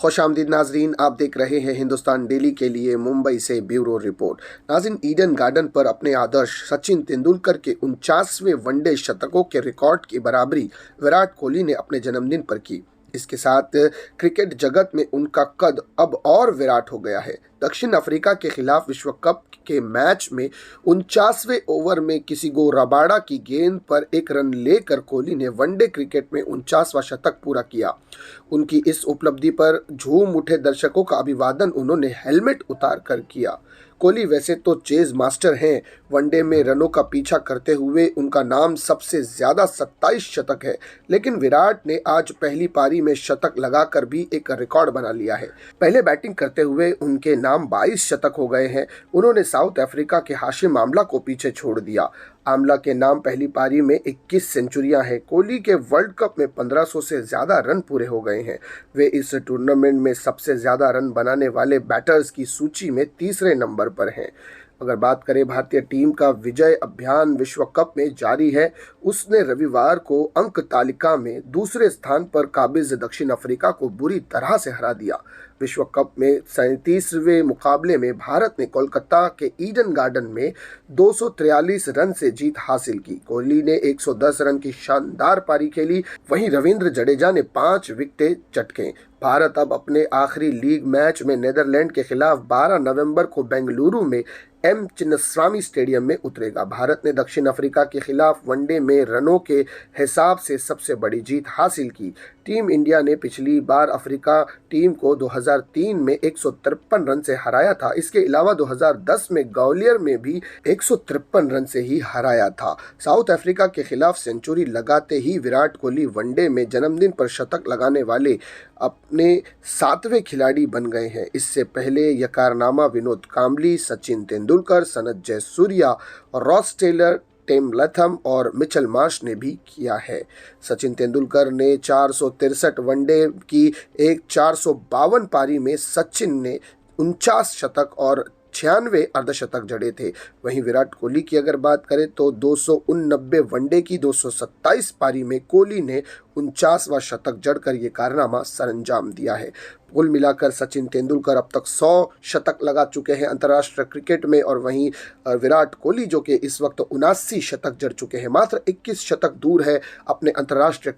खुशामदीद नाजरीन, आप देख रहे हैं हिंदुस्तान डेली के लिए मुंबई से ब्यूरो रिपोर्ट। नाज़रीन, ईडन गार्डन पर अपने आदर्श सचिन तेंदुलकर के 49वें वनडे शतकों के रिकॉर्ड की बराबरी विराट कोहली ने अपने जन्मदिन पर की। इसके साथ क्रिकेट जगत में उनका कद अब और विराट हो गया है। दक्षिण अफ्रीका के खिलाफ विश्व कप के मैच में 49वें ओवर में किसी गो रबाड़ा की गेंद पर एक रन लेकर कोहली ने वनडे क्रिकेट में 49वां शतक पूरा किया। उनकी इस उपलब्धि पर झूम उठे दर्शकों का अभिवादन उन्होंने हेलमेट उतार कर किया। कोहली वैसे तो चेज मास्टर हैं, वनडे में रनों का पीछा करते हुए उनका नाम सबसे ज्यादा 27 शतक है, लेकिन विराट ने आज पहली पारी में शतक लगाकर भी एक रिकॉर्ड बना लिया है। पहले बैटिंग करते हुए उनके नाम 22 शतक हो गए हैं। उन्होंने साउथ अफ्रीका के हाशिम आमला को पीछे छोड़ दिया। आमला के नाम पहली पारी में 21 सेंचुरियां हैं। कोहली के वर्ल्ड कप में 1500 से ज्यादा रन पूरे हो गए हैं। वे इस टूर्नामेंट में सबसे ज्यादा रन बनाने वाले बैटर्स की सूची में तीसरे नंबर पर हैं। अगर बात करें भारतीय टीम का विजय अभियान विश्व कप में जारी है। उसने रविवार को अंक तालिका में दूसरे स्थान पर काबिज दक्षिण अफ्रीका को बुरी तरह से हरा दिया। विश्व कप में 37वें मुकाबले में भारत ने कोलकाता के ईडन गार्डन में 243 रन से जीत हासिल की। कोहली ने 110 रन की शानदार पारी खेली, वहीं रविंद्र जडेजा ने 5 विकेटें चटके। भारत अब अपने आखिरी लीग मैच में नीदरलैंड के खिलाफ 12 नवंबर को बेंगलुरु में एम चिन्नास्वामी स्टेडियम में उतरेगा। भारत ने दक्षिण अफ्रीका के खिलाफ वनडे में रनों के हिसाब से सबसे बड़ी जीत हासिल की। टीम इंडिया ने पिछली बार अफ्रीका टीम को 2003 में 153 रन से हराया था। इसके अलावा 2010 में ग्वालियर में भी 153 रन से ही हराया था। साउथ अफ्रीका के खिलाफ सेंचुरी लगाते ही विराट कोहली वनडे में जन्मदिन पर शतक लगाने वाले अपने 7वें खिलाड़ी बन गए हैं। इससे पहले यह कारनामा Vinod Kambli, Sachin Tendulkar, Sanath Jayasuriya, Ross Taylor, Tim Latham और मिचेल मार्श ने भी किया है। सचिन तेंदुलकर ने 463 वनडे की एक 452 पारी में सचिन ने 49 शतक और 96 अर्धशतक जड़े थे। वहीं विराट कोहली की अगर बात करें तो 289 वनडे की 227 पारी में कोहली ने 49वां शतक जड़कर ये कारनामा सरंजाम दिया है। कुल मिलाकर सचिन तेंदुलकर अब तक 100 शतक लगा चुके हैं अंतर्राष्ट्रीय क्रिकेट में, और वहीं विराट कोहली जो कि इस वक्त 79 शतक जड़ चुके हैं। मात्र 21 शतक दूर है अपने अंतर्राष्ट्रीय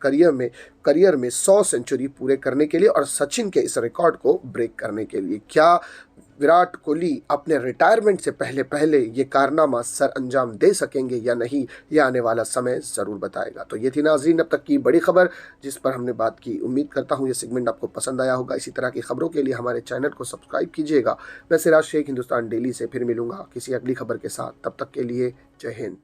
करियर में 100 सेंचुरी पूरे करने के लिए और सचिन के इस रिकॉर्ड को ब्रेक करने के लिए। क्या विराट कोहली अपने रिटायरमेंट से पहले ये कारनामा सर अंजाम दे सकेंगे या नहीं, ये आने वाला समय ज़रूर बताएगा। तो ये थी नाज़रीन अब तक की बड़ी खबर जिस पर हमने बात की। उम्मीद करता हूँ ये सेगमेंट आपको पसंद आया होगा। इसी तरह की खबरों के लिए हमारे चैनल को सब्सक्राइब कीजिएगा। मैं सिराज शेख हिंदुस्तान डेली से फिर मिलूंगा किसी अगली खबर के साथ। तब तक के लिए जय हिंद।